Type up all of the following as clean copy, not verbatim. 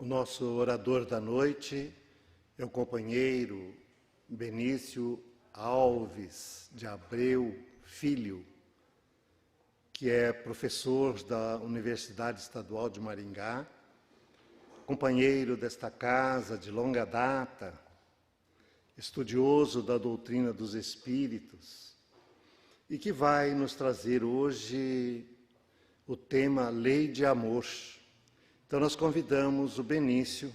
O nosso orador da noite é o companheiro Benício Alves de Abreu Filho, que é professor da Universidade Estadual de Maringá, companheiro desta casa de longa data, estudioso da doutrina dos Espíritos, e que vai nos trazer hoje o tema Lei de Amor. Então nós convidamos o Benício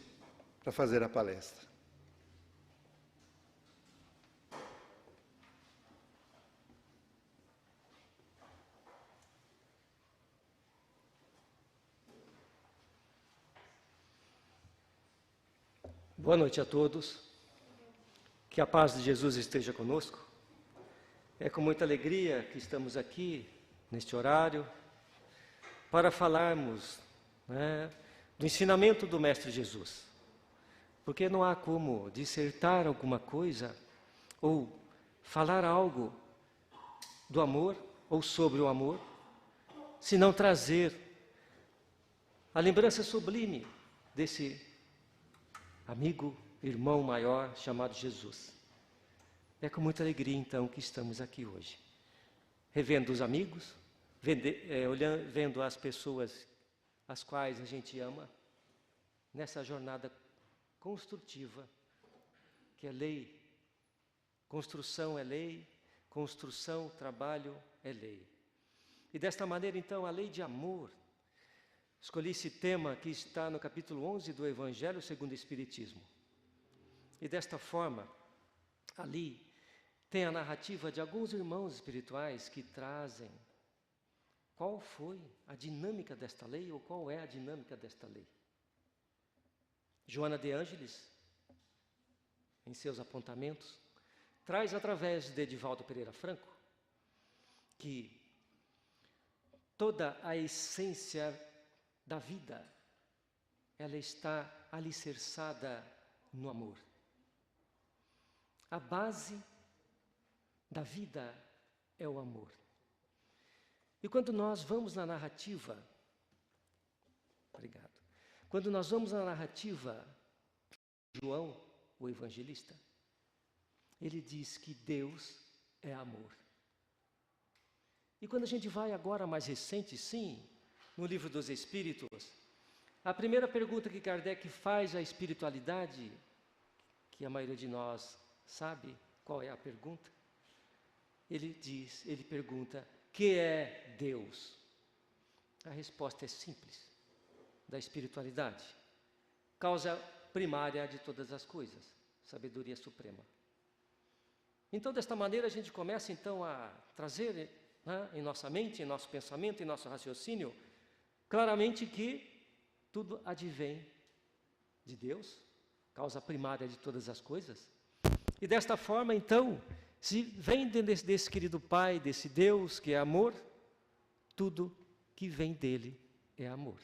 para fazer a palestra. Boa noite a todos, que a paz de Jesus esteja conosco. É com muita alegria que estamos aqui, neste horário, para falarmos do ensinamento do Mestre Jesus. Porque não há como dissertar alguma coisa, ou falar algo do amor, ou sobre o amor, se não trazer a lembrança sublime desse amigo, irmão maior, chamado Jesus. É com muita alegria, então, que estamos aqui hoje. Revendo os amigos, vendo as pessoas as quais a gente ama, nessa jornada construtiva, que é lei. Construção é lei, construção, trabalho é lei. E desta maneira, então, a lei de amor. Escolhi esse tema que está no capítulo 11 do Evangelho segundo o Espiritismo. E desta forma, ali tem a narrativa de alguns irmãos espirituais que trazem qual foi a dinâmica desta lei, ou qual é a dinâmica desta lei. Joana de Ângeles, em seus apontamentos, traz através de Edivaldo Pereira Franco que toda a essência da vida, ela está alicerçada no amor. A base da vida é o amor. E quando nós vamos na narrativa, quando nós vamos na narrativa de João, o evangelista, ele diz que Deus é amor. E quando a gente vai agora mais recente, sim, no Livro dos Espíritos, a primeira pergunta que Kardec faz à espiritualidade, que a maioria de nós sabe qual é a pergunta, ele pergunta: que é Deus? A resposta é simples, da espiritualidade. Causa primária de todas as coisas, sabedoria suprema. Então, desta maneira, a gente começa então a trazer em nossa mente, em nosso pensamento, em nosso raciocínio, claramente que tudo advém de Deus, causa primária de todas as coisas. E desta forma, então, se vem desse querido Pai, desse Deus que é amor, tudo que vem dele é amor.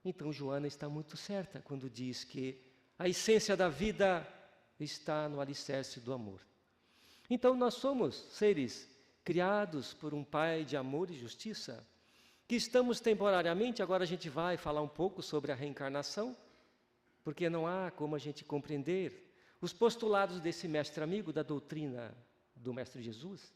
Então, Joana está muito certa quando diz que a essência da vida está no alicerce do amor. Então, nós somos seres criados por um Pai de amor e justiça, que estamos temporariamente, agora a gente vai falar um pouco sobre a reencarnação, porque não há como a gente compreender os postulados desse mestre amigo da doutrina do Mestre Jesus,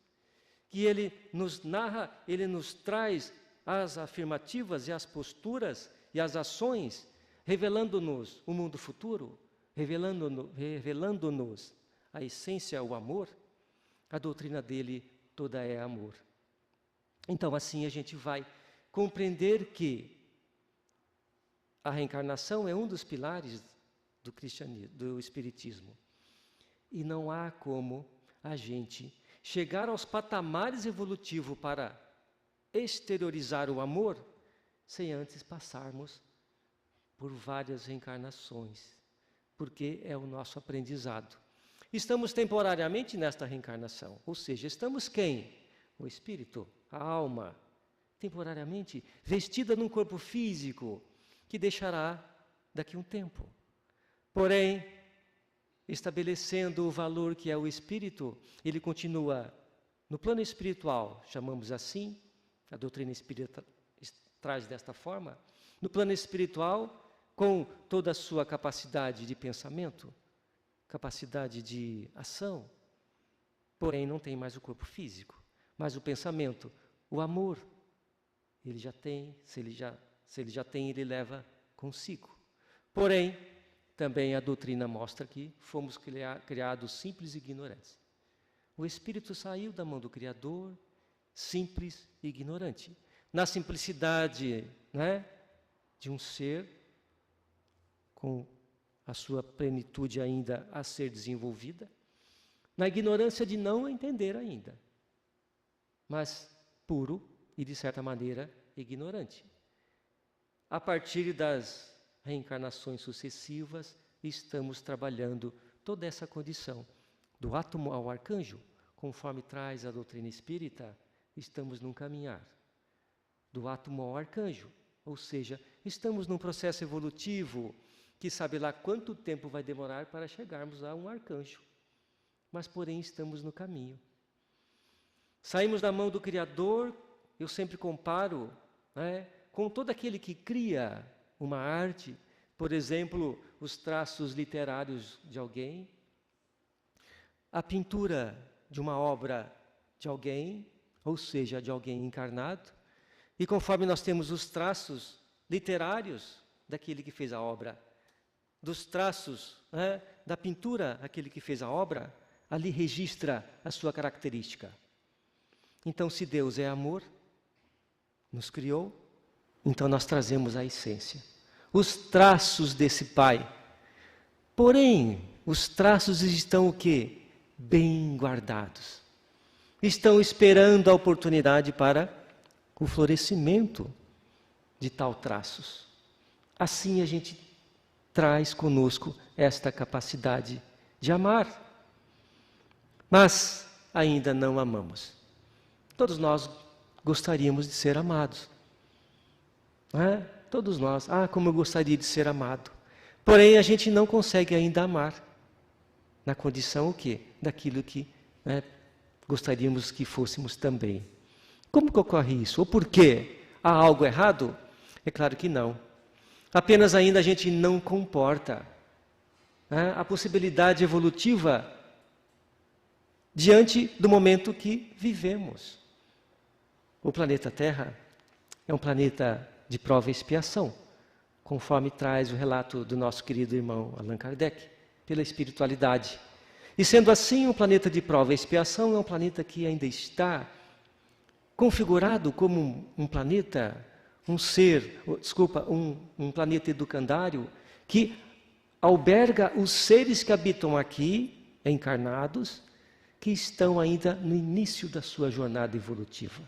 que ele nos narra, ele nos traz as afirmativas e as posturas e as ações, revelando-nos o mundo futuro, revelando-nos a essência, o amor. A doutrina dele toda é amor. Então, assim a gente vai compreender que a reencarnação é um dos pilares do cristianismo, do espiritismo. E não há como a gente chegar aos patamares evolutivos para exteriorizar o amor sem antes passarmos por várias reencarnações, porque é o nosso aprendizado. Estamos temporariamente nesta reencarnação, ou seja, estamos quem? O espírito, a alma, temporariamente vestida num corpo físico que deixará daqui a um tempo. Porém, estabelecendo o valor que é o espírito, ele continua no plano espiritual, chamamos assim, a doutrina espírita traz desta forma, no plano espiritual, com toda a sua capacidade de pensamento, capacidade de ação, porém não tem mais o corpo físico, mas o pensamento, o amor, ele já tem, se ele já tem, ele leva consigo. Porém, também a doutrina mostra que fomos criados simples e ignorantes. O Espírito saiu da mão do Criador, simples e ignorante. Na simplicidade, né, de um ser com a sua plenitude ainda a ser desenvolvida, na ignorância de não entender ainda, mas puro e, de certa maneira, ignorante. A partir das reencarnações sucessivas, estamos trabalhando toda essa condição. Do átomo ao arcanjo, conforme traz a doutrina espírita, estamos num caminhar. Do átomo ao arcanjo, ou seja, estamos num processo evolutivo que sabe lá quanto tempo vai demorar para chegarmos a um arcanjo. Mas, porém, estamos no caminho. Saímos da mão do Criador, eu sempre comparo, né, com todo aquele que cria uma arte, por exemplo, os traços literários de alguém, a pintura de uma obra de alguém, ou seja, de alguém encarnado, e conforme nós temos os traços literários daquele que fez a obra, dos traços, né, da pintura, aquele que fez a obra, ali registra a sua característica. Então, se Deus é amor, nos criou, então nós trazemos a essência, os traços desse Pai. Porém, os traços estão o quê? Bem guardados. Estão esperando a oportunidade para o florescimento de tal traços. Assim a gente traz conosco esta capacidade de amar. Mas ainda não amamos. Todos nós gostaríamos de ser amados. Não é? Todos nós. Como eu gostaria de ser amado. Porém, a gente não consegue ainda amar. Na condição o quê? Daquilo que, né, gostaríamos que fôssemos também. Como que ocorre isso? Ou por quê? Há algo errado? É claro que não. Apenas ainda a gente não comporta, né, a possibilidade evolutiva diante do momento que vivemos. O planeta Terra é um planeta de prova e expiação, conforme traz o relato do nosso querido irmão Allan Kardec, pela espiritualidade. E sendo assim um planeta de prova e expiação, é um planeta que ainda está configurado como um planeta, um planeta educandário, que alberga os seres que habitam aqui, encarnados, que estão ainda no início da sua jornada evolutiva.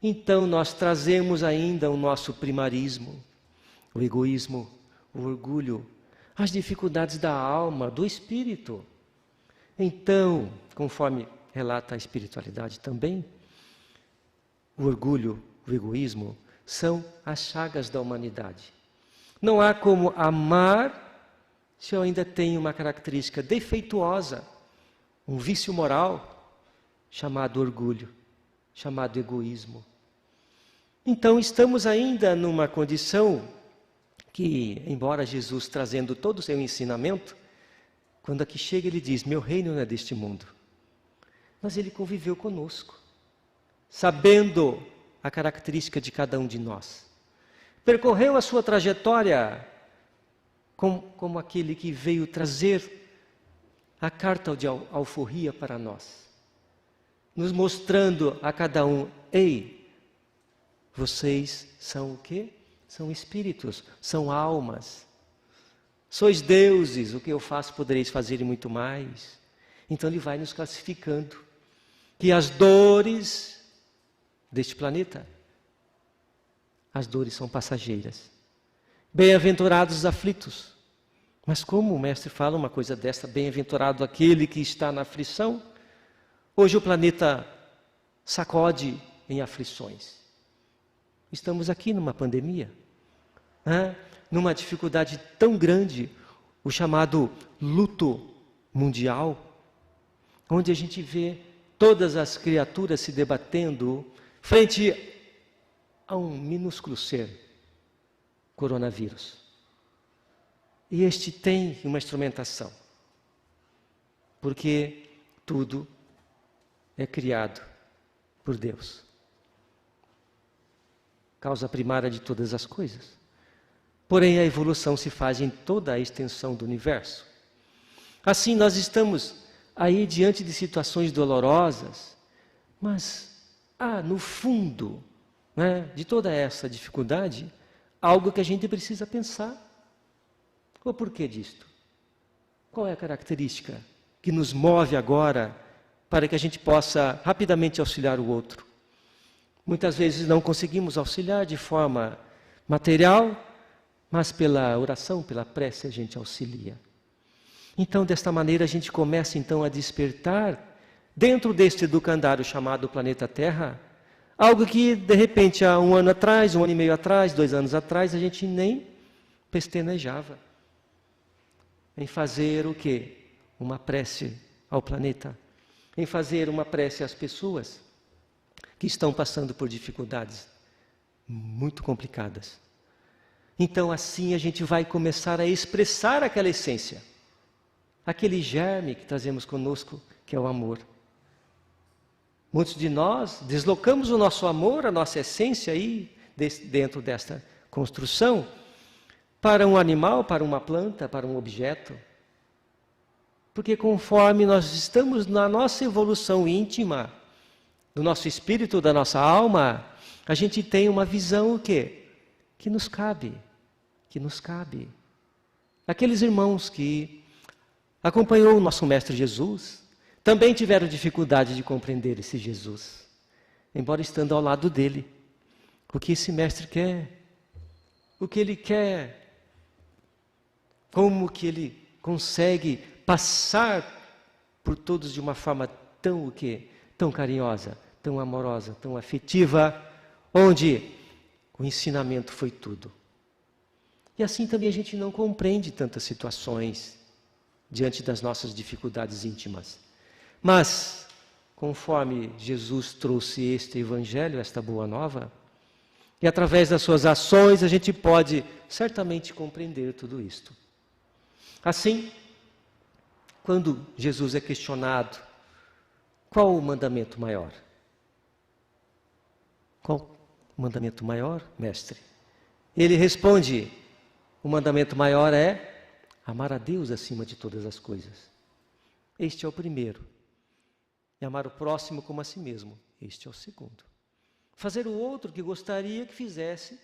Então nós trazemos ainda o nosso primarismo, o egoísmo, o orgulho, as dificuldades da alma, do espírito. Então, conforme relata a espiritualidade também, o orgulho, o egoísmo, são as chagas da humanidade. Não há como amar se eu ainda tenho uma característica defeituosa, um vício moral, chamado orgulho, chamado egoísmo. Então, estamos ainda numa condição que, embora Jesus trazendo todo o seu ensinamento, quando aqui chega ele diz, meu reino não é deste mundo. Mas ele conviveu conosco, sabendo a característica de cada um de nós. Percorreu a sua trajetória como aquele que veio trazer a carta de alforria para nós, nos mostrando a cada um, ei, vocês são o quê? São espíritos, são almas. Sois deuses, o que eu faço podereis fazer e muito mais. Então ele vai nos classificando que as dores deste planeta, as dores são passageiras. Bem-aventurados os aflitos. Mas como o mestre fala uma coisa desta, bem-aventurado aquele que está na aflição? Hoje o planeta sacode em aflições. Estamos aqui numa pandemia, né? Numa dificuldade tão grande, o chamado luto mundial, onde a gente vê todas as criaturas se debatendo frente a um minúsculo ser, coronavírus. E este tem uma instrumentação, porque tudo é criado por Deus. Causa primária de todas as coisas. Porém, a evolução se faz em toda a extensão do universo. Assim, nós estamos aí diante de situações dolorosas, mas há no fundo, né, de toda essa dificuldade, algo que a gente precisa pensar. O porquê disto? Qual é a característica que nos move agora para que a gente possa rapidamente auxiliar o outro? Muitas vezes não conseguimos auxiliar de forma material, mas pela oração, pela prece a gente auxilia. Então, desta maneira, a gente começa então a despertar dentro deste educandário chamado planeta Terra, algo que de repente há 1 ano atrás, 1 ano e meio atrás, 2 anos atrás, a gente nem pestanejava em fazer o quê? Uma prece ao planeta, em fazer uma prece às pessoas que estão passando por dificuldades muito complicadas. Então, assim a gente vai começar a expressar aquela essência, aquele germe que trazemos conosco, que é o amor. Muitos de nós deslocamos o nosso amor, a nossa essência aí, dentro desta construção, para um animal, para uma planta, para um objeto. Porque conforme nós estamos na nossa evolução íntima, do nosso espírito, da nossa alma, a gente tem uma visão o quê? Que nos cabe. Aqueles irmãos que acompanhou o nosso Mestre Jesus, também tiveram dificuldade de compreender esse Jesus, embora estando ao lado dele. O que esse Mestre quer? O que ele quer? Como que ele consegue passar por todos de uma forma tão o quê? Tão carinhosa, tão amorosa, tão afetiva, onde o ensinamento foi tudo. E assim também a gente não compreende tantas situações diante das nossas dificuldades íntimas. Mas, conforme Jesus trouxe este Evangelho, esta boa nova, e através das suas ações a gente pode certamente compreender tudo isto. Assim, quando Jesus é questionado, qual o mandamento maior? Qual o mandamento maior, mestre? Ele responde, o mandamento maior é amar a Deus acima de todas as coisas. Este é o primeiro. E amar o próximo como a si mesmo. Este é o segundo. Fazer o outro que gostaria que fizesse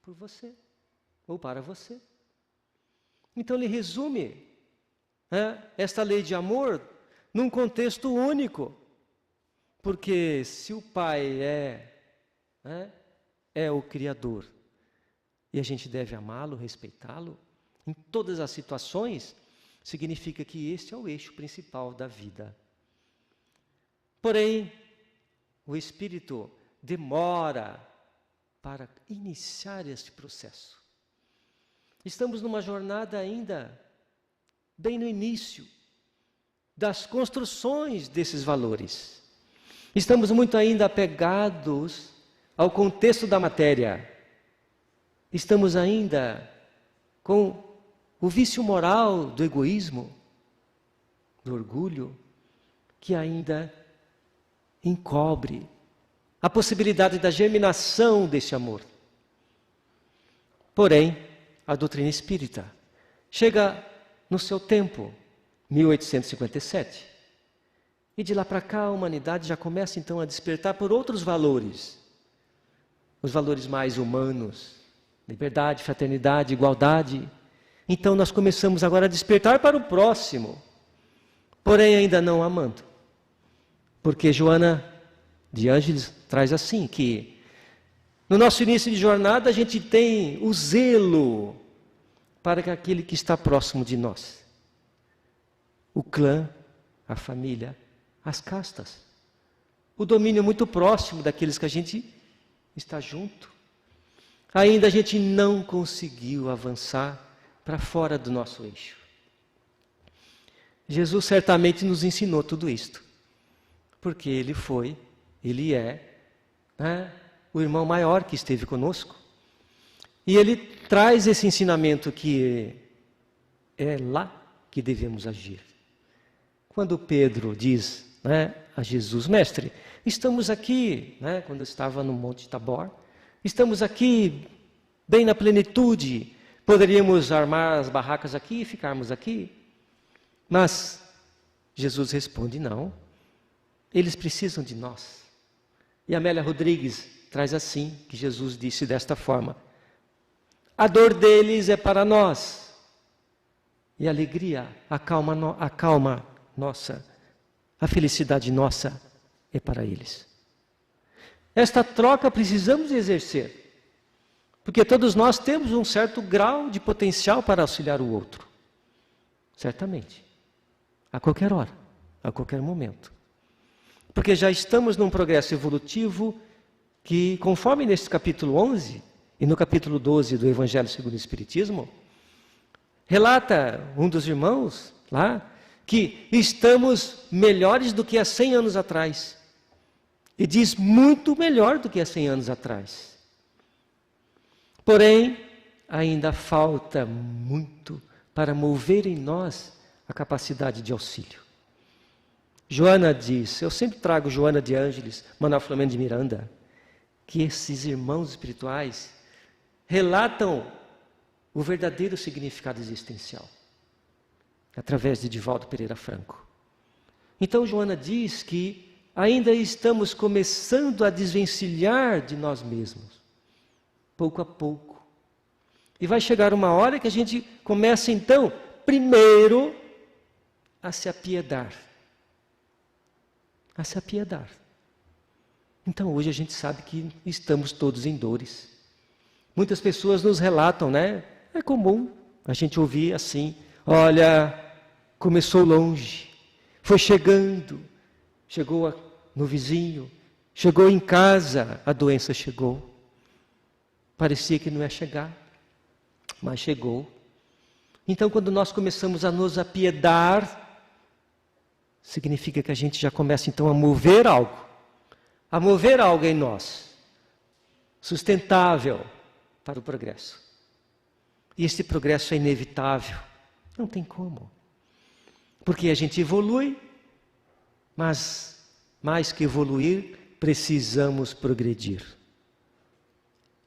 por você, ou para você. Então ele resume esta lei de amor num contexto único. Porque se o Pai é o Criador, e a gente deve amá-lo, respeitá-lo, em todas as situações, significa que este é o eixo principal da vida. Porém, o Espírito demora para iniciar este processo. Estamos numa jornada ainda bem no início das construções desses valores. Estamos muito ainda apegados ao contexto da matéria. Estamos ainda com o vício moral do egoísmo, do orgulho, que ainda encobre a possibilidade da germinação desse amor. Porém, a doutrina espírita chega no seu tempo, 1857, e de lá para cá a humanidade já começa então a despertar por outros valores, os valores mais humanos, liberdade, fraternidade, igualdade. Então nós começamos agora a despertar para o próximo, porém ainda não amando. Porque Joana de Ângeles traz assim, que no nosso início de jornada a gente tem o zelo para aquele que está próximo de nós. O clã, a família, as castas. O domínio muito próximo daqueles que a gente está junto. Ainda a gente não conseguiu avançar para fora do nosso eixo. Jesus certamente nos ensinou tudo isto, porque ele é o irmão maior que esteve conosco. E ele traz esse ensinamento que é lá que devemos agir. Quando Pedro diz, né, a Jesus, mestre, estamos aqui, né, quando estava no Monte Tabor, estamos aqui bem na plenitude, poderíamos armar as barracas aqui e ficarmos aqui. Mas Jesus responde, não, eles precisam de nós. E Amélia Rodrigues traz assim, que Jesus disse desta forma, a dor deles é para nós, e a alegria, a calma nossa, a felicidade nossa é para eles. Esta troca precisamos exercer, porque todos nós temos um certo grau de potencial para auxiliar o outro. Certamente. A qualquer hora, a qualquer momento. Porque já estamos num progresso evolutivo que, conforme neste capítulo 11 e no capítulo 12 do Evangelho segundo o Espiritismo, relata um dos irmãos lá que estamos melhores do que há 100 anos atrás. E diz muito melhor do que há 100 anos atrás. Porém, ainda falta muito para mover em nós a capacidade de auxílio. Joana diz, eu sempre trago Joana de Ângeles, Manuel Flamengo de Miranda, que esses irmãos espirituais relatam o verdadeiro significado existencial, através de Divaldo Pereira Franco. Então Joana diz que ainda estamos começando a desvencilhar de nós mesmos, pouco a pouco. E vai chegar uma hora que a gente começa então, primeiro, a se apiedar. A se apiedar. Então hoje a gente sabe que estamos todos em dores. Muitas pessoas nos relatam, né? É comum a gente ouvir assim, olha, começou longe, foi chegando, chegou no vizinho, chegou em casa, a doença chegou. Parecia que não ia chegar, mas chegou. Então quando nós começamos a nos apiedar, significa que a gente já começa então a mover algo em nós, sustentável para o progresso. E esse progresso é inevitável, não tem como. Porque a gente evolui, mas mais que evoluir, precisamos progredir.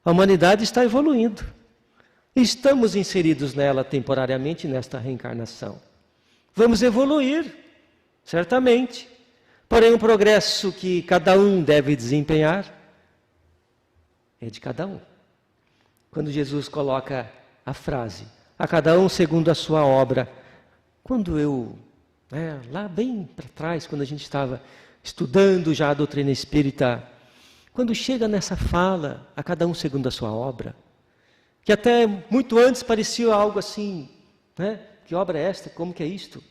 A humanidade está evoluindo. Estamos inseridos nela temporariamente nesta reencarnação. Vamos evoluir, certamente. Porém, o progresso que cada um deve desempenhar é de cada um. Quando Jesus coloca a frase, a cada um segundo a sua obra. Quando eu, lá bem para trás, quando a gente estava estudando já a doutrina espírita, quando chega nessa fala, a cada um segundo a sua obra, que até muito antes parecia algo assim, que obra é esta, como que é isto?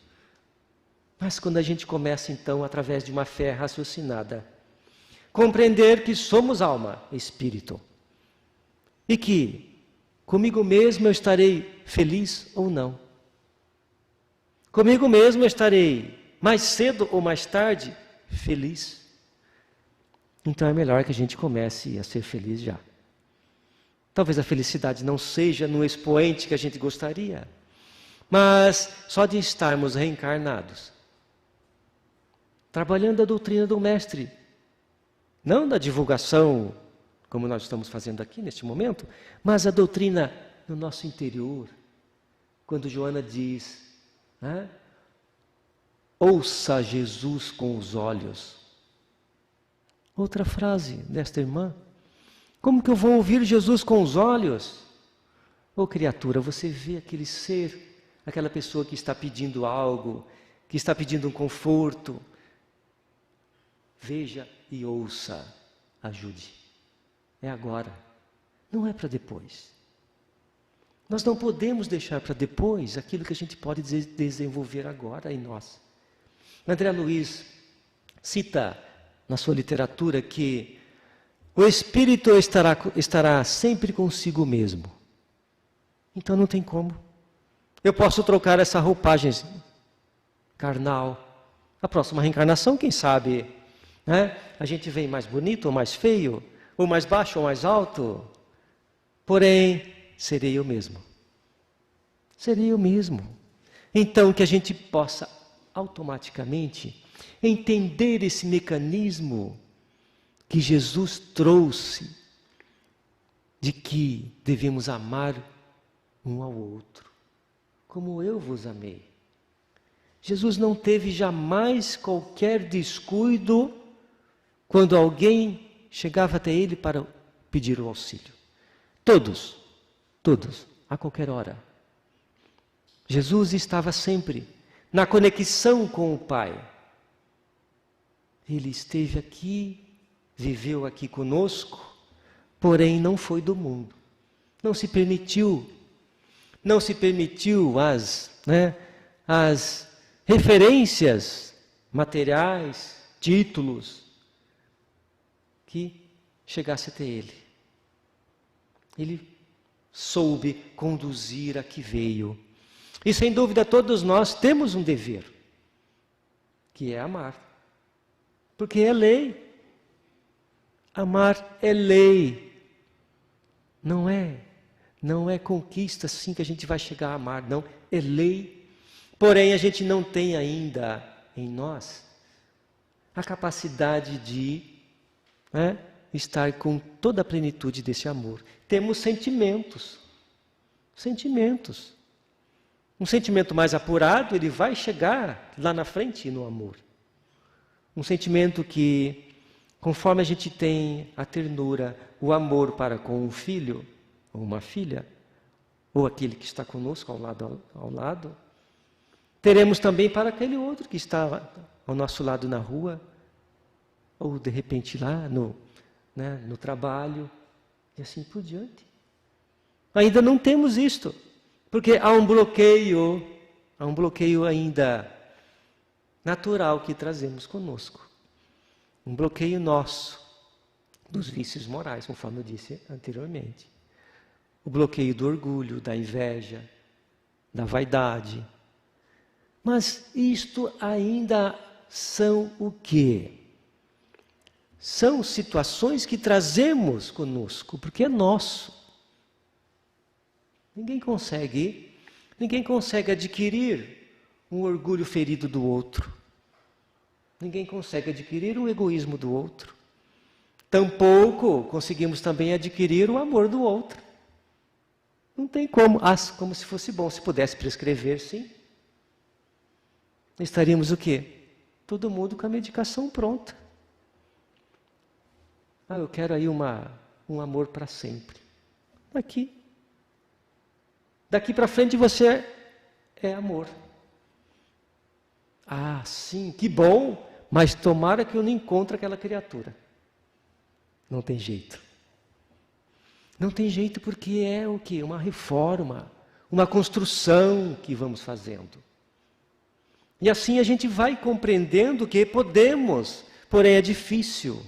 Mas quando a gente começa então, através de uma fé raciocinada, compreender que somos alma, espírito, e que comigo mesmo eu estarei feliz ou não. Comigo mesmo eu estarei mais cedo ou mais tarde feliz. Então é melhor que a gente comece a ser feliz já. Talvez a felicidade não seja no expoente que a gente gostaria, mas só de estarmos reencarnados, trabalhando a doutrina do Mestre, não da divulgação, como nós estamos fazendo aqui neste momento, mas a doutrina no nosso interior. Quando Joana diz, ouça Jesus com os olhos. Outra frase desta irmã, como que eu vou ouvir Jesus com os olhos? Ô criatura, você vê aquele ser, aquela pessoa que está pedindo algo, que está pedindo um conforto. Veja e ouça, ajude. É agora, não é para depois. Nós não podemos deixar para depois aquilo que a gente pode desenvolver agora em nós. André Luiz cita na sua literatura que o espírito estará sempre consigo mesmo. Então não tem como. Eu posso trocar essa roupagem carnal. A próxima reencarnação, quem sabe, a gente vem mais bonito ou mais feio, ou mais baixo ou mais alto. Porém, serei eu mesmo. Serei eu mesmo. Então, que a gente possa automaticamente entender esse mecanismo que Jesus trouxe de que devemos amar um ao outro, como eu vos amei. Jesus não teve jamais qualquer descuido quando alguém chegava até ele para pedir o auxílio. Todos, a qualquer hora. Jesus estava sempre na conexão com o Pai. Ele esteve aqui, viveu aqui conosco, porém não foi do mundo. Não se permitiu as referências materiais, títulos, que chegasse até ele. Ele soube conduzir a que veio. E sem dúvida todos nós temos um dever, que é amar. Porque é lei. Amar é lei. Não é conquista assim que a gente vai chegar a amar, não. É lei. Porém, a gente não tem ainda em nós a capacidade de estar com toda a plenitude desse amor. Temos sentimentos. Um sentimento mais apurado, ele vai chegar lá na frente no amor. Um sentimento que, conforme a gente tem a ternura, o amor para com um filho ou uma filha, ou aquele que está conosco ao lado, teremos também para aquele outro que está ao nosso lado na rua, ou de repente lá no trabalho, e assim por diante. Ainda não temos isto, porque há um bloqueio ainda natural que trazemos conosco. Um bloqueio nosso, dos vícios morais, conforme eu disse anteriormente. O bloqueio do orgulho, da inveja, da vaidade. Mas isto ainda são o quê? São situações que trazemos conosco, porque é nosso. Ninguém consegue adquirir um orgulho ferido do outro. Ninguém consegue adquirir o egoísmo do outro. Tampouco conseguimos também adquirir o amor do outro. Não tem como. Como se fosse bom, se pudesse prescrever, sim. Estaríamos o quê? Todo mundo com a medicação pronta. Eu quero aí um amor para sempre. Daqui para frente você é amor. Sim, que bom, mas tomara que eu não encontre aquela criatura. Não tem jeito. Não tem jeito porque é o quê? Uma reforma, uma construção que vamos fazendo. E assim a gente vai compreendendo que podemos, porém é difícil.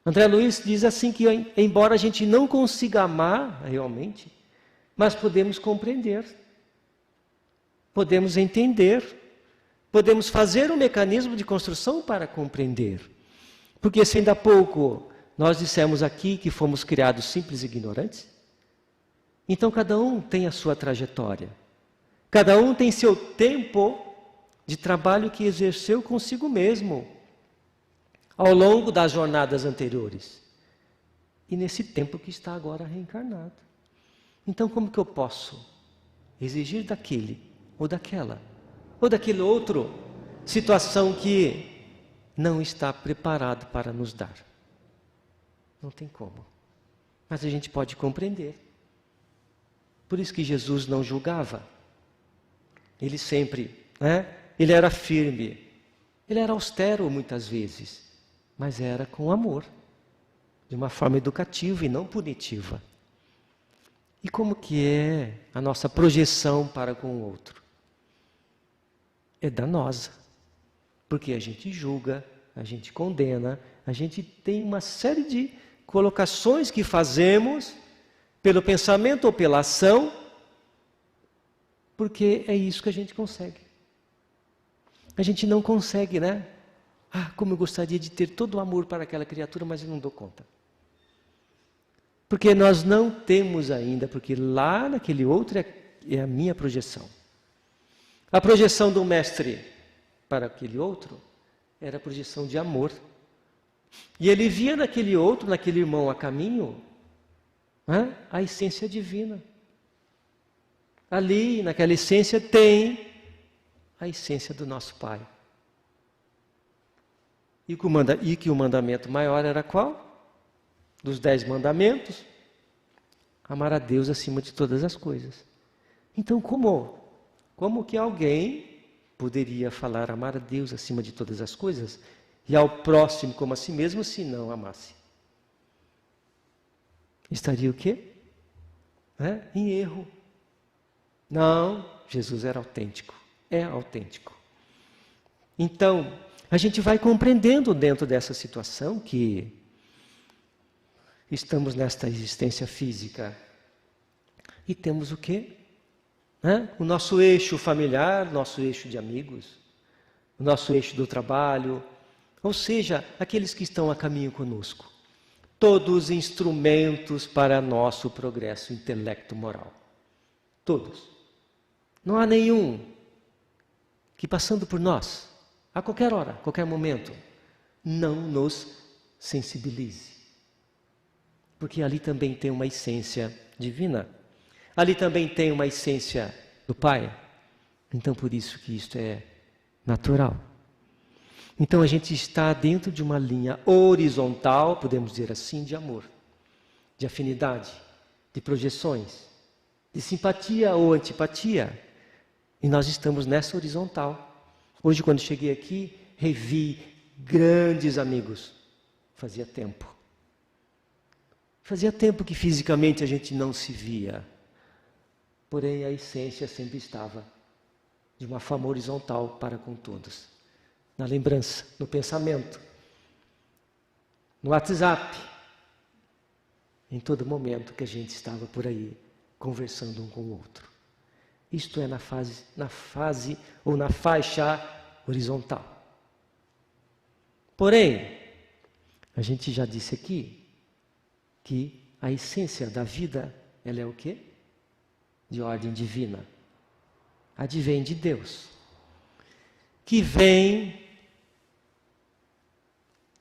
André Luiz diz assim que embora a gente não consiga amar realmente, mas podemos compreender, podemos entender, podemos fazer um mecanismo de construção para compreender. Porque se ainda há pouco nós dissemos aqui que fomos criados simples e ignorantes, então cada um tem a sua trajetória, cada um tem seu tempo de trabalho que exerceu consigo mesmo ao longo das jornadas anteriores e nesse tempo que está agora reencarnado. Então como que eu posso exigir daquele ou daquela ou daquele outro situação que não está preparado para nos dar? Não tem como. Mas a gente pode compreender. Por isso que Jesus não julgava. Ele sempre, ele era firme. Ele era austero muitas vezes, mas era com amor, de uma forma educativa e não punitiva. E como que é a nossa projeção para com o outro? É danosa, porque a gente julga, a gente condena, a gente tem uma série de colocações que fazemos pelo pensamento ou pela ação, porque é isso que a gente consegue. A gente não consegue, como eu gostaria de ter todo o amor para aquela criatura, mas eu não dou conta. Porque nós não temos ainda, porque lá naquele outro é a minha projeção. A projeção do mestre para aquele outro era a projeção de amor. E ele via naquele outro, naquele irmão a caminho, a essência divina. Ali, naquela essência, tem a essência do nosso Pai. E que o mandamento maior era qual? Dos 10 mandamentos, amar a Deus acima de todas as coisas. Então, como que alguém poderia falar amar a Deus acima de todas as coisas e ao próximo como a si mesmo se não amasse? Estaria o quê? Em erro. Não, Jesus era autêntico, é autêntico. Então, a gente vai compreendendo dentro dessa situação que estamos nesta existência física e temos o quê? O nosso eixo familiar, nosso eixo de amigos, o nosso eixo do trabalho, ou seja, aqueles que estão a caminho conosco. Todos instrumentos para nosso progresso intelecto-moral. Todos. Não há nenhum que passando por nós, a qualquer hora, a qualquer momento, não nos sensibilize. Porque ali também tem uma essência divina. Ali também tem uma essência do Pai. Então, por isso que isto é natural. Então, a gente está dentro de uma linha horizontal, podemos dizer assim, de amor, de afinidade, de projeções, de simpatia ou antipatia. E nós estamos nessa horizontal. Hoje, quando cheguei aqui, revi grandes amigos. Fazia tempo. Fazia tempo que fisicamente a gente não se via. Porém, a essência sempre estava de uma forma horizontal para com todos. Na lembrança, no pensamento, no WhatsApp, em todo momento que a gente estava por aí, conversando um com o outro. Isto é na fase ou na faixa horizontal. Porém, a gente já disse aqui que a essência da vida, ela é o quê? De ordem divina. Advém de Deus. Que vem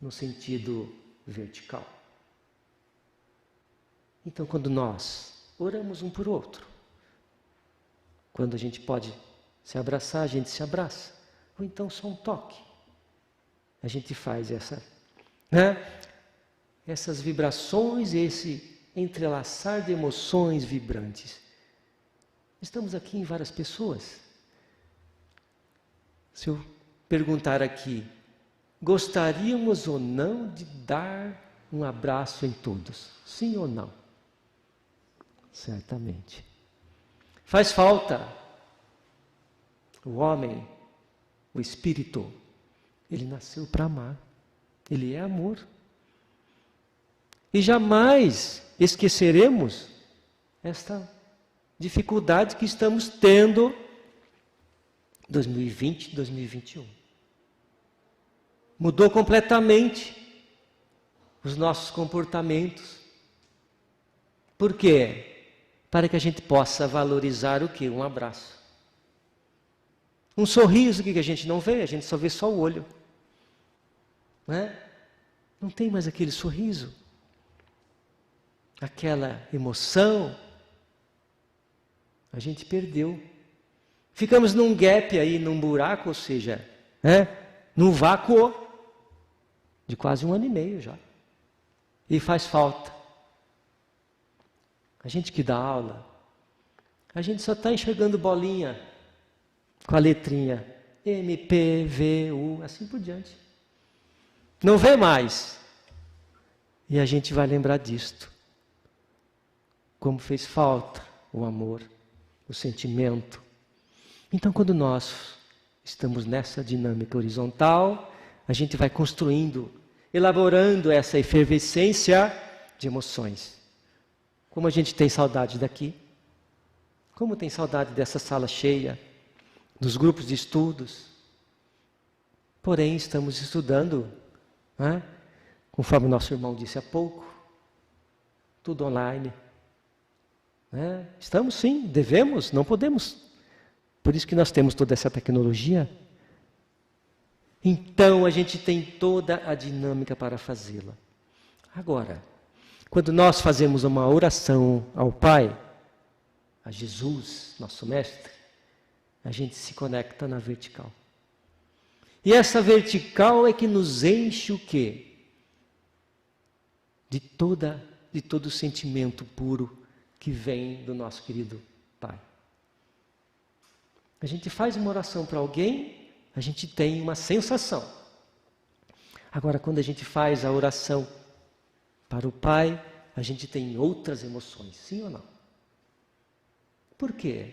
no sentido vertical. Então, quando nós oramos um por outro, quando a gente pode se abraçar, a gente se abraça. Ou então só um toque. A gente faz essas vibrações, esse entrelaçar de emoções vibrantes. Estamos aqui em várias pessoas. Se eu perguntar aqui, gostaríamos ou não de dar um abraço em todos? Sim ou não? Certamente. Faz falta. O homem, o espírito, ele nasceu para amar. Ele é amor. E jamais esqueceremos esta dificuldade que estamos tendo 2020, 2021. Mudou completamente os nossos comportamentos. Por quê? Para que a gente possa valorizar o quê? Um abraço. Um sorriso que a gente não vê, a gente só vê só o olho. Não tem mais aquele sorriso. Aquela emoção. A gente perdeu. Ficamos num gap aí, num buraco, ou seja, num vácuo de quase 1 ano e meio já. E faz falta. A gente que dá aula, a gente só está enxergando bolinha com a letrinha M, P, V, U, assim por diante. Não vê mais. E a gente vai lembrar disto. Como fez falta o amor, o sentimento. Então, quando nós estamos nessa dinâmica horizontal, a gente vai construindo, elaborando essa efervescência de emoções. Como a gente tem saudade daqui, como tem saudade dessa sala cheia, dos grupos de estudos. Porém, estamos estudando, conforme o nosso irmão disse há pouco, tudo online. Estamos sim, devemos, não podemos Por isso que nós temos toda essa tecnologia. Então a gente tem toda a dinâmica para fazê-la. Agora, quando nós fazemos uma oração ao Pai, a Jesus, nosso Mestre, a gente se conecta na vertical. E essa vertical é que nos enche o quê? De todo sentimento puro que vem do nosso querido Pai. A gente faz uma oração para alguém, a gente tem uma sensação. Agora, quando a gente faz a oração para o Pai, a gente tem outras emoções, sim ou não? Por quê?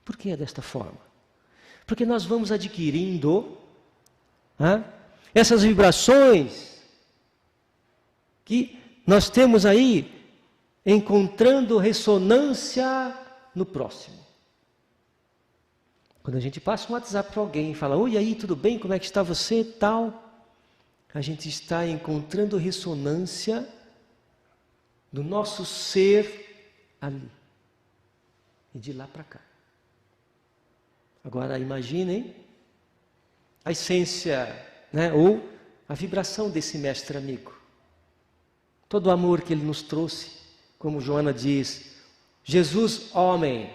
Por que é desta forma? Porque nós vamos adquirindo essas vibrações que nós temos aí, encontrando ressonância no próximo. Quando a gente passa um WhatsApp para alguém e fala, oi, aí, tudo bem? Como é que está você? Tal. A gente está encontrando ressonância do nosso ser ali. E de lá para cá. Agora imaginem a essência, ou a vibração desse mestre amigo. Todo o amor que ele nos trouxe, como Joana diz, Jesus homem,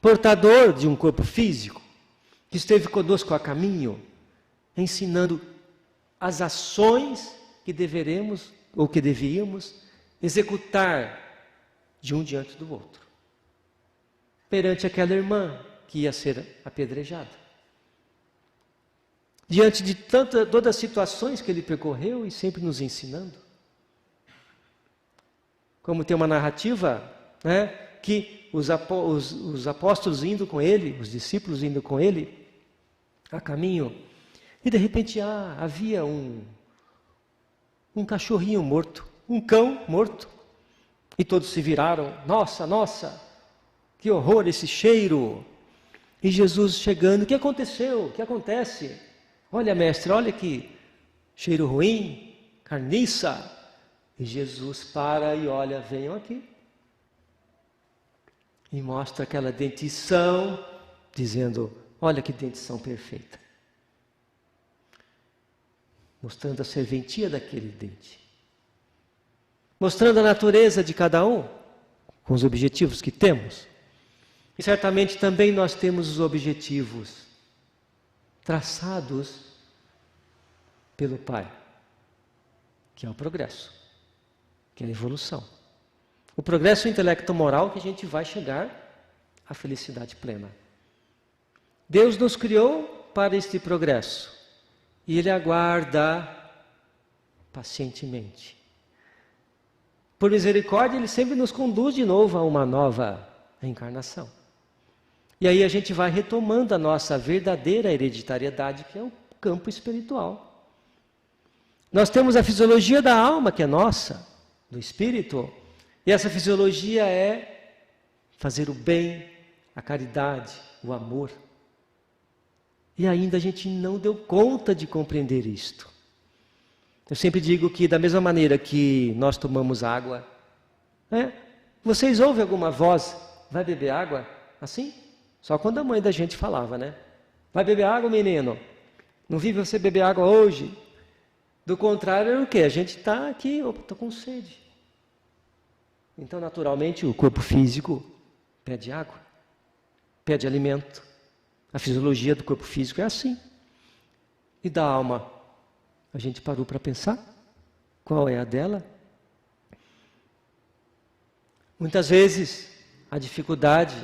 portador de um corpo físico, que esteve conosco a caminho, ensinando as ações que deveremos, ou que devíamos, executar de um diante do outro. Perante aquela irmã que ia ser apedrejada. Diante de todas as situações que ele percorreu e sempre nos ensinando. Como tem uma narrativa, que os apóstolos indo com ele, os discípulos indo com ele, a caminho, e de repente havia um cachorrinho morto, um cão morto, e todos se viraram, nossa, que horror esse cheiro! E Jesus chegando, o que aconteceu? O que acontece? Olha, mestre, olha que cheiro ruim, carniça. E Jesus para e olha, venham aqui. E mostra aquela dentição, dizendo, olha que dentição perfeita. Mostrando a serventia daquele dente. Mostrando a natureza de cada um, com os objetivos que temos. E certamente também nós temos os objetivos traçados pelo Pai, que é o progresso, que é a evolução. O progresso intelecto-moral que a gente vai chegar à felicidade plena. Deus nos criou para este progresso e Ele aguarda pacientemente. Por misericórdia, Ele sempre nos conduz de novo a uma nova reencarnação. E aí a gente vai retomando a nossa verdadeira hereditariedade, que é o campo espiritual. Nós temos a fisiologia da alma, que é nossa, do espírito, e essa fisiologia é fazer o bem, a caridade, o amor. E ainda a gente não deu conta de compreender isto. Eu sempre digo que da mesma maneira que nós tomamos água, vocês ouvem alguma voz, vai beber água? Assim? Só quando a mãe da gente falava, vai beber água, menino? Não vi você beber água hoje? Do contrário, é o quê? A gente está aqui, estou com sede. Então, naturalmente, o corpo físico pede água, pede alimento. A fisiologia do corpo físico é assim. E da alma, a gente parou para pensar? Qual é a dela? Muitas vezes, a dificuldade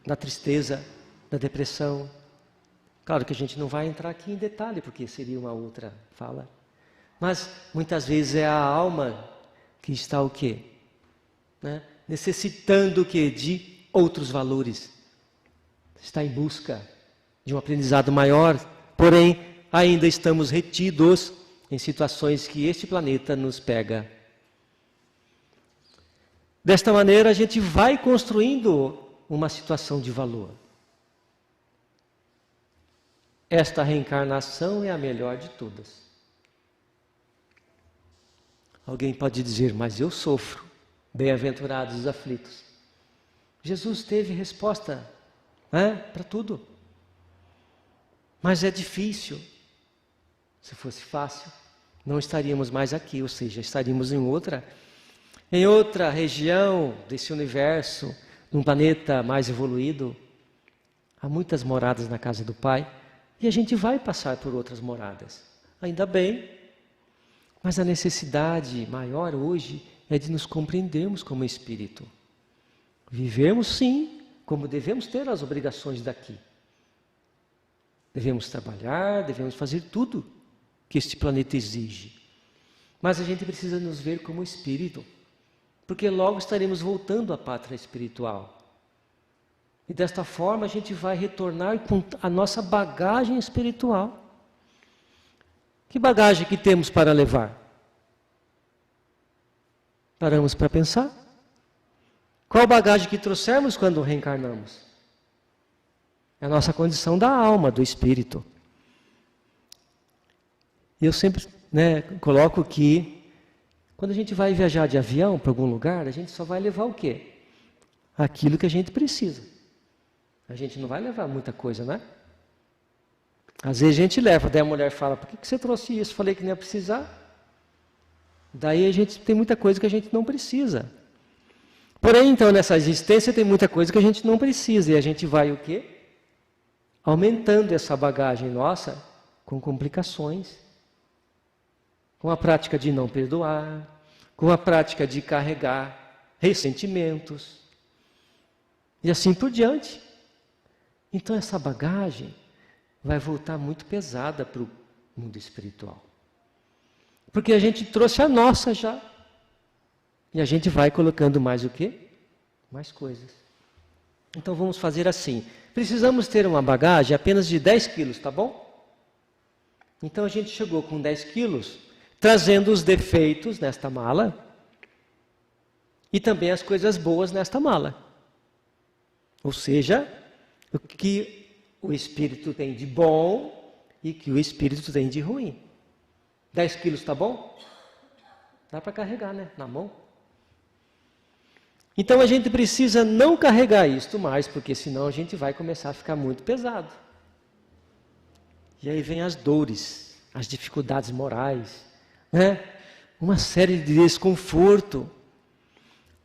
da tristeza, da depressão. Claro que a gente não vai entrar aqui em detalhe, porque seria uma outra fala. Mas, muitas vezes, é a alma que está o quê? Necessitando o quê? De outros valores. Está em busca de um aprendizado maior, porém, ainda estamos retidos em situações que este planeta nos pega. Desta maneira, a gente vai construindo uma situação de valor. Esta reencarnação é a melhor de todas. Alguém pode dizer, mas eu sofro. Bem-aventurados os aflitos. Jesus teve resposta, para tudo. Mas é difícil. Se fosse fácil, não estaríamos mais aqui, ou seja, estaríamos em outra região desse universo, num planeta mais evoluído. Há muitas moradas na casa do Pai, e a gente vai passar por outras moradas. Ainda bem, mas a necessidade maior hoje é de nos compreendermos como espírito. Vivemos sim, como devemos ter as obrigações daqui. Devemos trabalhar, devemos fazer tudo que este planeta exige. Mas a gente precisa nos ver como espírito, porque logo estaremos voltando à pátria espiritual. E desta forma a gente vai retornar com a nossa bagagem espiritual. Que bagagem que temos para levar? Paramos para pensar? Qual bagagem que trouxemos quando reencarnamos? É a nossa condição da alma, do espírito. Eu sempre coloco que quando a gente vai viajar de avião para algum lugar, a gente só vai levar o quê? Aquilo que a gente precisa. A gente não vai levar muita coisa, né? Às vezes a gente leva, daí a mulher fala, por que você trouxe isso? Falei que não ia precisar. Daí a gente tem muita coisa que a gente não precisa. Porém, então, nessa existência tem muita coisa que a gente não precisa. E a gente vai o quê? Aumentando essa bagagem nossa com complicações. Com a prática de não perdoar, com a prática de carregar ressentimentos. E assim por diante. Então essa bagagem vai voltar muito pesada para o mundo espiritual. Porque a gente trouxe a nossa já. E a gente vai colocando mais o quê? Mais coisas. Então vamos fazer assim. Precisamos ter uma bagagem apenas de 10 quilos, tá bom? Então a gente chegou com 10 quilos, trazendo os defeitos nesta mala e também as coisas boas nesta mala. Ou seja, o que o espírito tem de bom e que o espírito tem de ruim. 10 quilos, tá bom? Dá para carregar, né? Na mão. Então a gente precisa não carregar isto mais, porque senão a gente vai começar a ficar muito pesado. E aí vem as dores, as dificuldades morais, uma série de desconforto.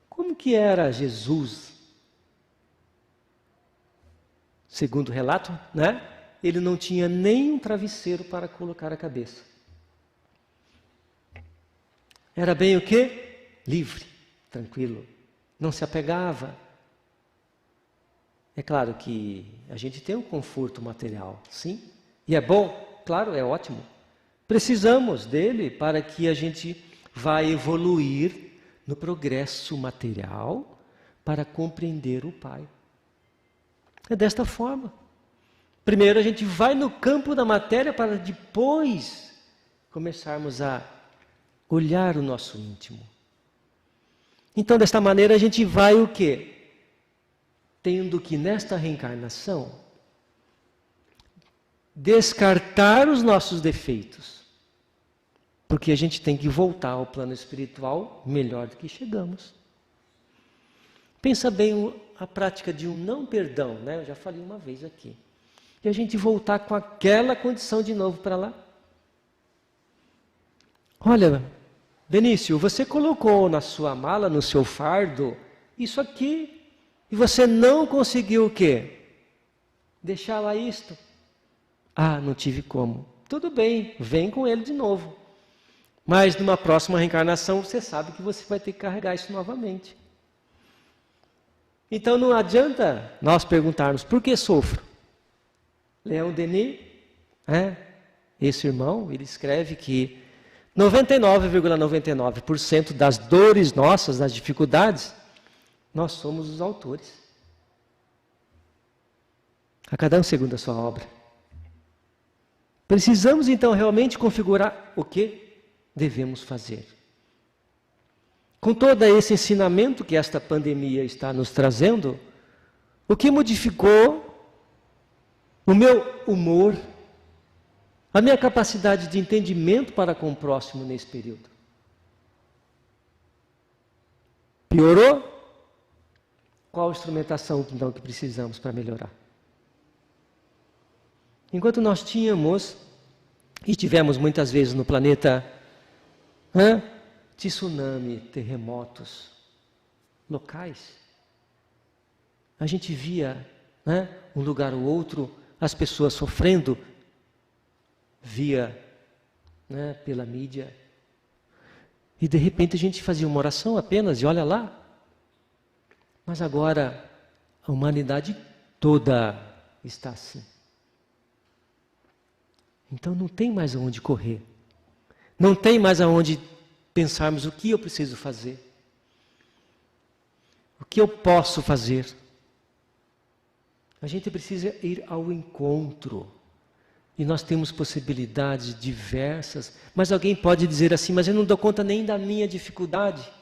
Como que era Jesus? Segundo o relato, ele não tinha nem um travesseiro para colocar a cabeça. Era bem o quê? Livre, tranquilo. Não se apegava. É claro que a gente tem um conforto material, sim. E é bom, claro, é ótimo. Precisamos dele para que a gente vá evoluir no progresso material para compreender o Pai. É desta forma. Primeiro a gente vai no campo da matéria para depois começarmos a olhar o nosso íntimo. Então, desta maneira, a gente vai o quê? Tendo que, nesta reencarnação, descartar os nossos defeitos. Porque a gente tem que voltar ao plano espiritual melhor do que chegamos. Pensa bem a prática de um não perdão, Eu já falei uma vez aqui. E a gente voltar com aquela condição de novo para lá. Olha, Benício, você colocou na sua mala, no seu fardo, isso aqui, e você não conseguiu o quê? Deixar lá isto. Ah, não tive como. Tudo bem, vem com ele de novo. Mas numa próxima reencarnação, você sabe que você vai ter que carregar isso novamente. Então não adianta nós perguntarmos, por que sofro? Leon Denis, esse irmão, ele escreve que 99,99% das dores nossas, das dificuldades, nós somos os autores. A cada um segundo a sua obra. Precisamos então realmente configurar o que devemos fazer. Com todo esse ensinamento que esta pandemia está nos trazendo, o que modificou o meu humor, a minha capacidade de entendimento para com o próximo nesse período? Piorou? Qual a instrumentação então que precisamos para melhorar? Enquanto nós tínhamos, e tivemos muitas vezes no planeta, tsunami, terremotos locais, a gente via um lugar ou outro, as pessoas sofrendo, via pela mídia, e de repente a gente fazia uma oração apenas, e olha lá. Mas agora a humanidade toda está assim. Então não tem mais aonde correr. Não tem mais aonde pensarmos o que eu preciso fazer. O que eu posso fazer. A gente precisa ir ao encontro. E nós temos possibilidades diversas. Mas alguém pode dizer assim, mas eu não dou conta nem da minha dificuldade.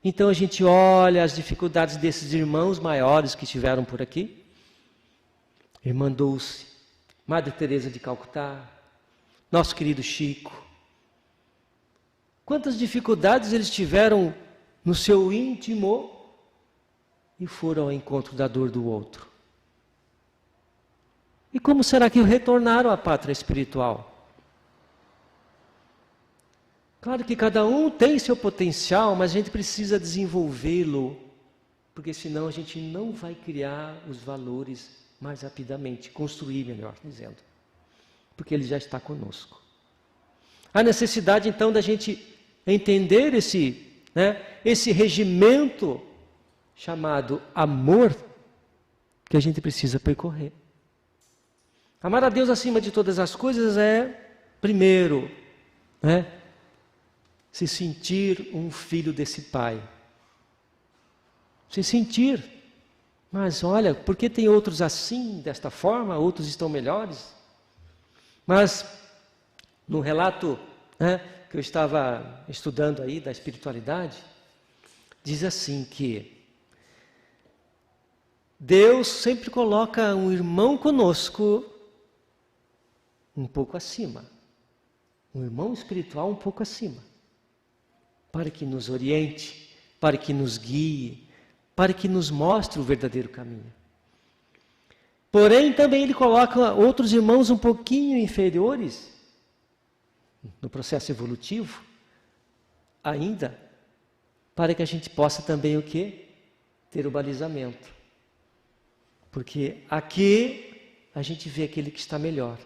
Então a gente olha as dificuldades desses irmãos maiores que estiveram por aqui. Irmã Dulce, Madre Teresa de Calcutá, nosso querido Chico. Quantas dificuldades eles tiveram no seu íntimo e foram ao encontro da dor do outro. E como será que retornaram à pátria espiritual? Claro que cada um tem seu potencial, mas a gente precisa desenvolvê-lo, porque senão a gente não vai criar os valores mais rapidamente, construir melhor dizendo, porque ele já está conosco. A necessidade então da gente entender esse regimento chamado amor que a gente precisa percorrer. Amar a Deus acima de todas as coisas é, primeiro, se sentir um filho desse Pai. Se sentir. Mas olha, por que tem outros assim, desta forma, outros estão melhores? Mas no relato que eu estava estudando aí da espiritualidade, diz assim que Deus sempre coloca um irmão conosco um pouco acima. Um irmão espiritual um pouco acima. Para que nos oriente, para que nos guie, para que nos mostre o verdadeiro caminho. Porém, também ele coloca outros irmãos um pouquinho inferiores, no processo evolutivo, ainda, para que a gente possa também o quê? Ter o balizamento. Porque aqui a gente vê aquele que está melhor,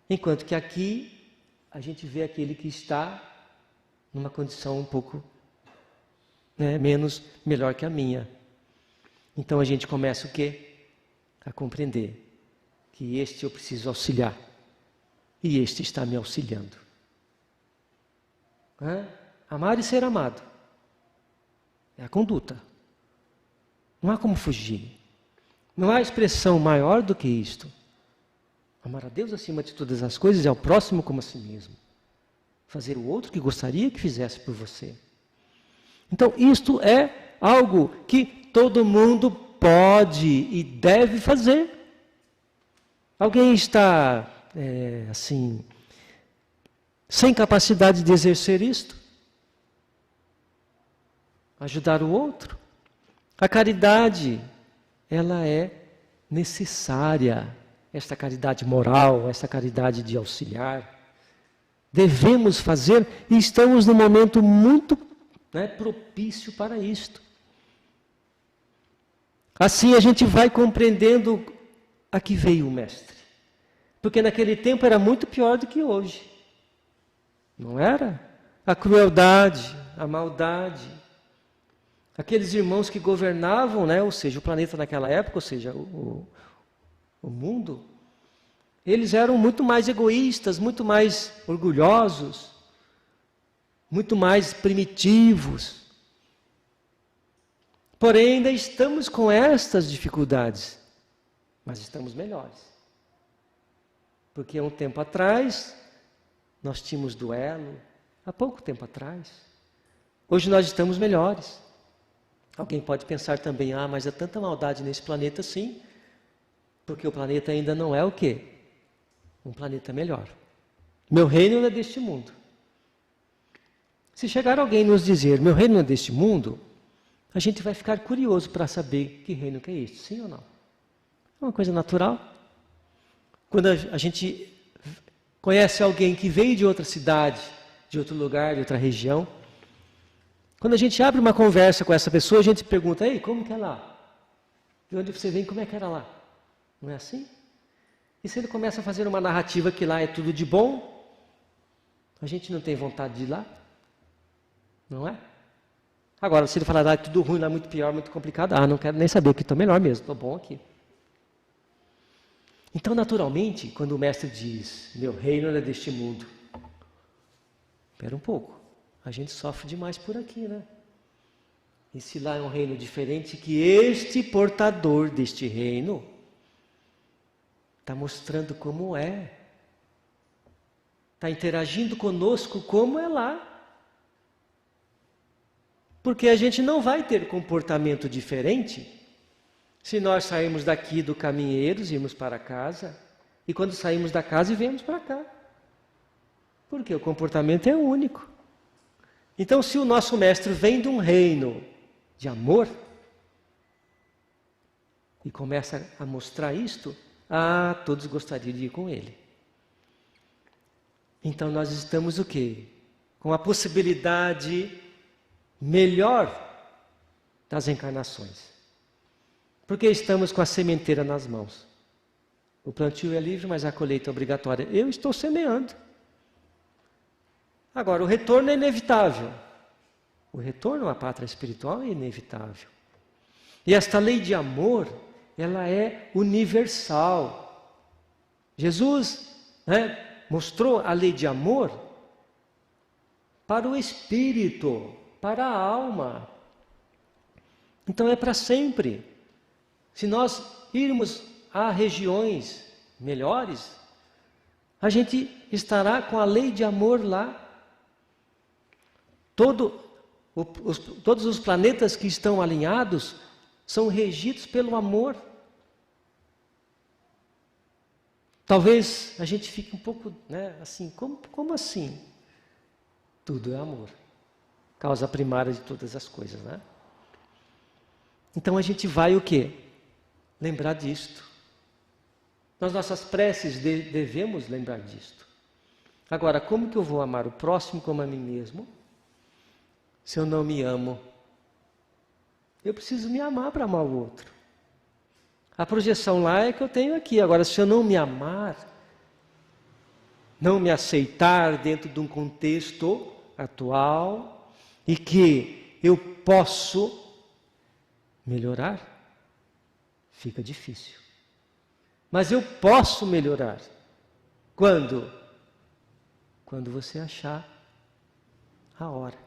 enquanto que aqui a gente vê aquele que está numa condição um pouco menos melhor que a minha. Então a gente começa o quê? A compreender que este eu preciso auxiliar e este está me auxiliando. Amar e ser amado é a conduta. Não há como fugir. Não há expressão maior do que isto. Amar a Deus acima de todas as coisas é ao próximo como a si mesmo. Fazer o outro que gostaria que fizesse por você. Então, isto é algo que todo mundo pode e deve fazer. Alguém está, sem capacidade de exercer isto? Ajudar o outro? A caridade, ela é necessária. Esta caridade moral, esta caridade de auxiliar. Devemos fazer e estamos num momento muito propício para isto. Assim a gente vai compreendendo a que veio o Mestre. Porque naquele tempo era muito pior do que hoje. Não era? A crueldade, a maldade. Aqueles irmãos que governavam, ou seja, o planeta naquela época, ou seja, o mundo, eles eram muito mais egoístas, muito mais orgulhosos, muito mais primitivos. Porém, ainda estamos com estas dificuldades, mas estamos melhores. Porque há um tempo atrás, nós tínhamos duelo, há pouco tempo atrás. Hoje nós estamos melhores. Alguém pode pensar também, mas há tanta maldade nesse planeta, sim, porque o planeta ainda não é o quê? Um planeta melhor. Meu reino não é deste mundo. Se chegar alguém nos dizer, meu reino não é deste mundo, a gente vai ficar curioso para saber que reino que é este, sim ou não? É uma coisa natural. Quando a gente conhece alguém que veio de outra cidade, de outro lugar, de outra região, quando a gente abre uma conversa com essa pessoa, a gente pergunta, ei, como que é lá? De onde você vem, como é que era lá? Não é assim? E se ele começa a fazer uma narrativa que lá é tudo de bom, a gente não tem vontade de ir lá? Não é? Agora, se ele falar, é tudo ruim lá, muito pior, muito complicado, não quero nem saber, que estou melhor mesmo, estou bom aqui. Então, naturalmente, quando o mestre diz, meu reino não é deste mundo, espera um pouco, a gente sofre demais por aqui, né? E se lá é um reino diferente, que este portador deste reino está mostrando como é, está interagindo conosco como é lá. Porque a gente não vai ter comportamento diferente se nós sairmos daqui do Caminheiros, irmos para casa, e quando saímos da casa e viemos para cá. Porque o comportamento é único. Então, se o nosso mestre vem de um reino de amor e começa a mostrar isto, todos gostariam de ir com ele. Então, nós estamos o quê? Com a possibilidade melhor das encarnações. Porque estamos com a sementeira nas mãos. O plantio é livre, mas a colheita é obrigatória. Eu estou semeando. Agora, o retorno é inevitável. O retorno à pátria espiritual é inevitável. E esta lei de amor, ela é universal. Jesus, mostrou a lei de amor para o espírito, para a alma. Então é para sempre. Se nós irmos a regiões melhores, a gente estará com a lei de amor lá. Todos os planetas que estão alinhados são regidos pelo amor. Talvez a gente fique um pouco, assim, como assim? Tudo é amor. Causa primária de todas as coisas, né? Então a gente vai o quê? Lembrar disto. Nas nossas preces devemos lembrar disto. Agora, como que eu vou amar o próximo como a mim mesmo, se eu não me amo? Eu preciso me amar para amar o outro. A projeção lá é que eu tenho aqui. Agora, se eu não me amar, não me aceitar dentro de um contexto atual e que eu posso melhorar, fica difícil. Mas eu posso melhorar. Quando? Quando você achar a hora.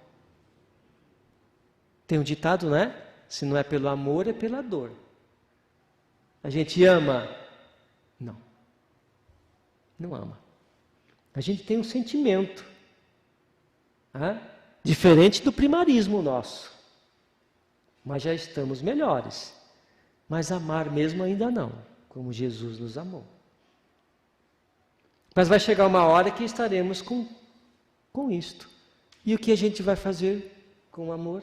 Tem um ditado, né? Se não é pelo amor, é pela dor. A gente ama? Não. Não ama. A gente tem um sentimento. Diferente do primarismo nosso. Mas já estamos melhores. Mas amar mesmo ainda não, como Jesus nos amou. Mas vai chegar uma hora que estaremos com isto. E o que a gente vai fazer com o amor?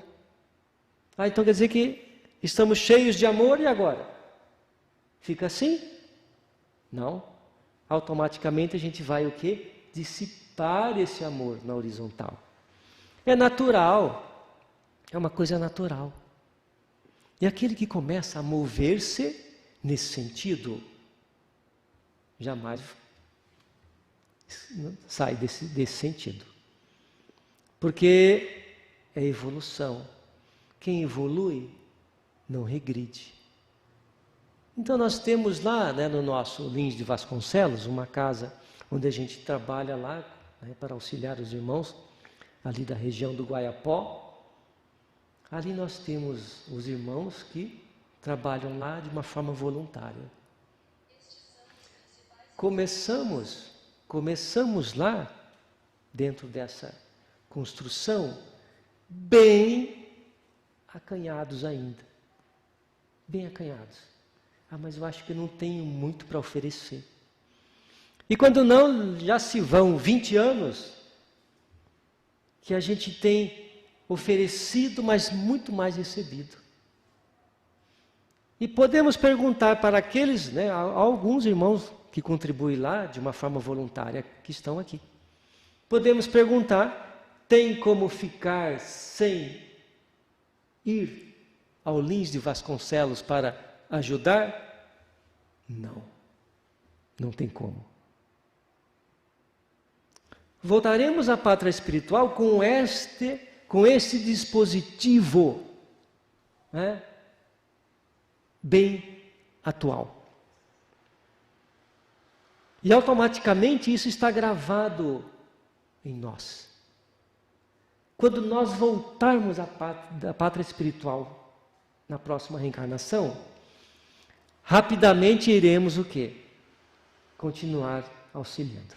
Então quer dizer que estamos cheios de amor e agora? Fica assim? Não. Automaticamente a gente vai o quê? Dissipar esse amor na horizontal. É natural. É uma coisa natural. E aquele que começa a mover-se nesse sentido, jamais sai desse sentido. Porque é evolução. Quem evolui não regride. Então nós temos lá, no nosso Lins de Vasconcelos, uma casa onde a gente trabalha lá, para auxiliar os irmãos, ali da região do Guaiapó. Ali nós temos os irmãos que trabalham lá de uma forma voluntária. Começamos lá, dentro dessa construção, bem acanhados ainda. Bem acanhados. Mas eu acho que eu não tenho muito para oferecer. E quando não, já se vão 20 anos que a gente tem oferecido, mas muito mais recebido. E podemos perguntar para aqueles, alguns irmãos que contribuem lá de uma forma voluntária, que estão aqui. Podemos perguntar, tem como ficar sem ir ao Lins de Vasconcelos para ajudar? Não, não tem como. Voltaremos à pátria espiritual com este dispositivo, bem atual. E automaticamente isso está gravado em nós. Quando nós voltarmos à pátria espiritual na próxima reencarnação, rapidamente iremos o quê? Continuar auxiliando.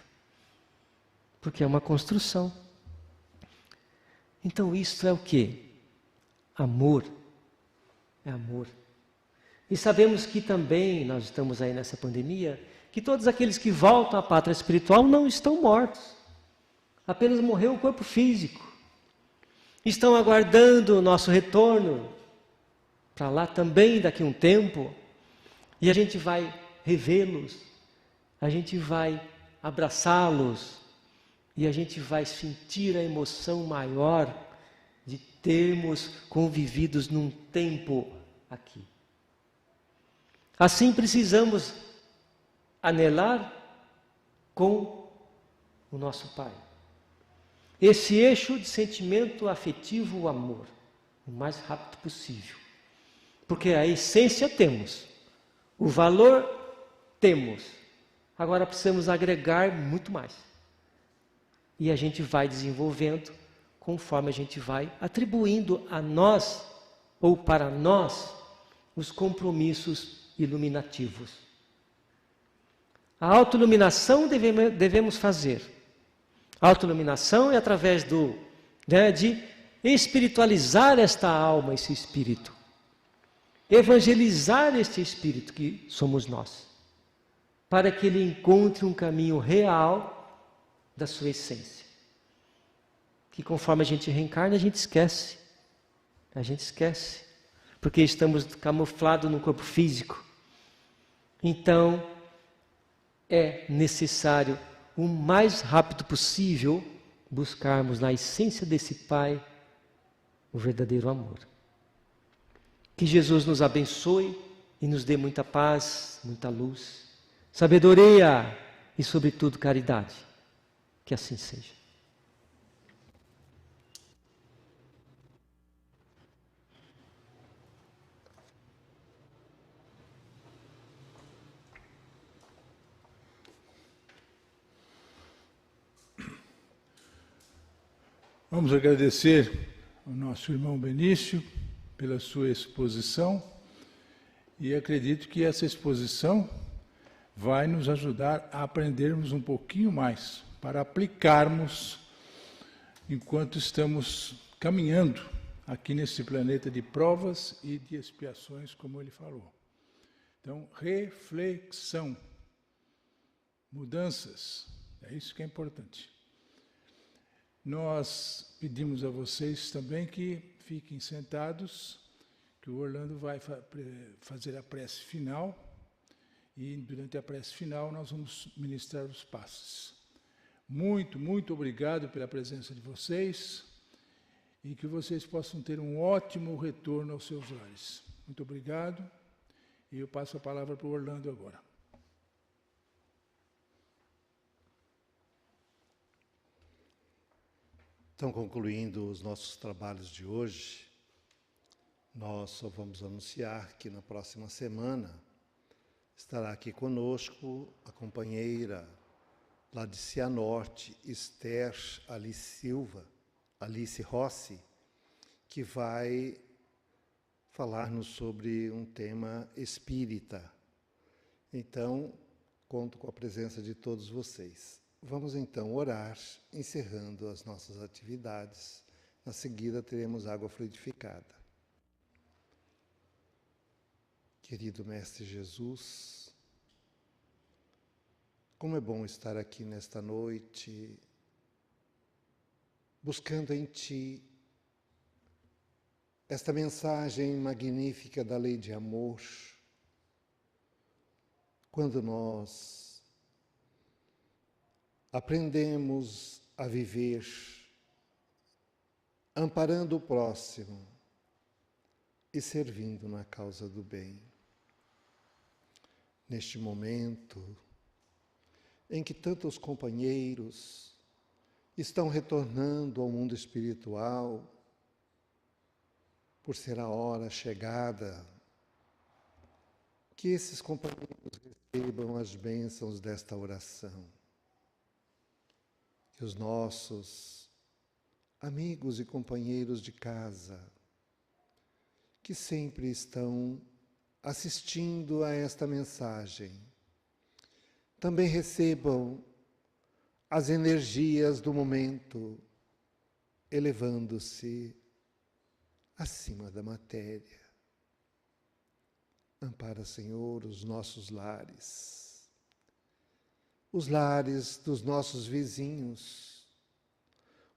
Porque é uma construção. Então isto é o quê? Amor. É amor. E sabemos que também, nós estamos aí nessa pandemia, que todos aqueles que voltam à pátria espiritual não estão mortos. Apenas morreu o corpo físico. Estão aguardando o nosso retorno para lá também daqui a um tempo. E a gente vai revê-los, a gente vai abraçá-los, e a gente vai sentir a emoção maior de termos convividos num tempo aqui. Assim precisamos anelar com o nosso Pai. Esse eixo de sentimento afetivo, o amor, o mais rápido possível. Porque a essência temos, o valor temos. Agora precisamos agregar muito mais. E a gente vai desenvolvendo conforme a gente vai atribuindo a nós, ou para nós, os compromissos iluminativos. A autoiluminação devemos fazer. A autoiluminação é através de espiritualizar esta alma, esse espírito. Evangelizar este espírito que somos nós. Para que ele encontre um caminho real da sua essência. Que conforme a gente reencarna, a gente esquece. A gente esquece. Porque estamos camuflados no corpo físico. Então, é necessário, o mais rápido possível, buscarmos na essência desse Pai o verdadeiro amor. Que Jesus nos abençoe e nos dê muita paz, muita luz, sabedoria e, sobretudo, caridade. Que assim seja. Vamos agradecer ao nosso irmão Benício pela sua exposição e acredito que essa exposição vai nos ajudar a aprendermos um pouquinho mais, para aplicarmos enquanto estamos caminhando aqui nesse planeta de provas e de expiações, como ele falou. Então, reflexão, mudanças, é isso que é importante. Nós pedimos a vocês também que fiquem sentados, que o Orlando vai fazer a prece final, e durante a prece final nós vamos ministrar os passes. Muito, muito obrigado pela presença de vocês e que vocês possam ter um ótimo retorno aos seus lares. Muito obrigado e eu passo a palavra para o Orlando agora. Então, concluindo os nossos trabalhos de hoje, nós só vamos anunciar que na próxima semana estará aqui conosco a companheira lá de Cianorte, Esther Alice Rossi, que vai falar-nos sobre um tema espírita. Então, conto com a presença de todos vocês. Vamos então orar, encerrando as nossas atividades. Na seguida teremos água fluidificada. Querido Mestre Jesus, como é bom estar aqui nesta noite, buscando em Ti esta mensagem magnífica da lei de amor, quando nós aprendemos a viver amparando o próximo e servindo na causa do bem. Neste momento em que tantos companheiros estão retornando ao mundo espiritual, por ser a hora chegada, que esses companheiros recebam as bênçãos desta oração. Que os nossos amigos e companheiros de casa, que sempre estão assistindo a esta mensagem, também recebam as energias do momento, elevando-se acima da matéria. Ampara, Senhor, os nossos lares, os lares dos nossos vizinhos,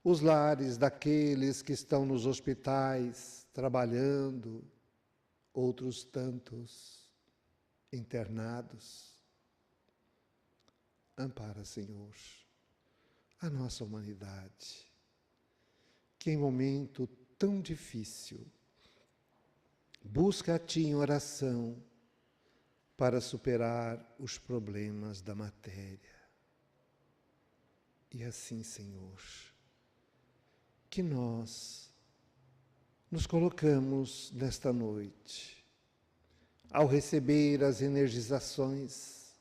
os lares daqueles que estão nos hospitais trabalhando, outros tantos internados. Ampara, Senhor, a nossa humanidade, que em momento tão difícil busca a Ti em oração para superar os problemas da matéria. E assim, Senhor, que nós nos colocamos nesta noite, ao receber as energizações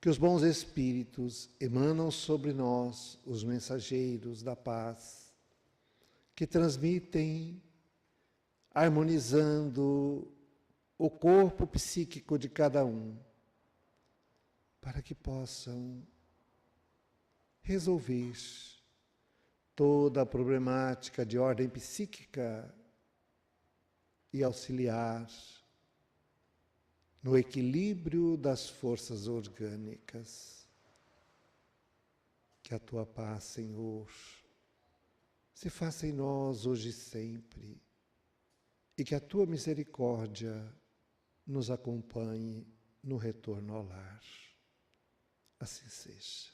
que os bons espíritos emanam sobre nós, os mensageiros da paz, que transmitem, harmonizando o corpo psíquico de cada um, para que possam resolver toda a problemática de ordem psíquica e auxiliar no equilíbrio das forças orgânicas. Que a Tua paz, Senhor, se faça em nós hoje e sempre, e que a Tua misericórdia nos acompanhe no retorno ao lar. Assim seja.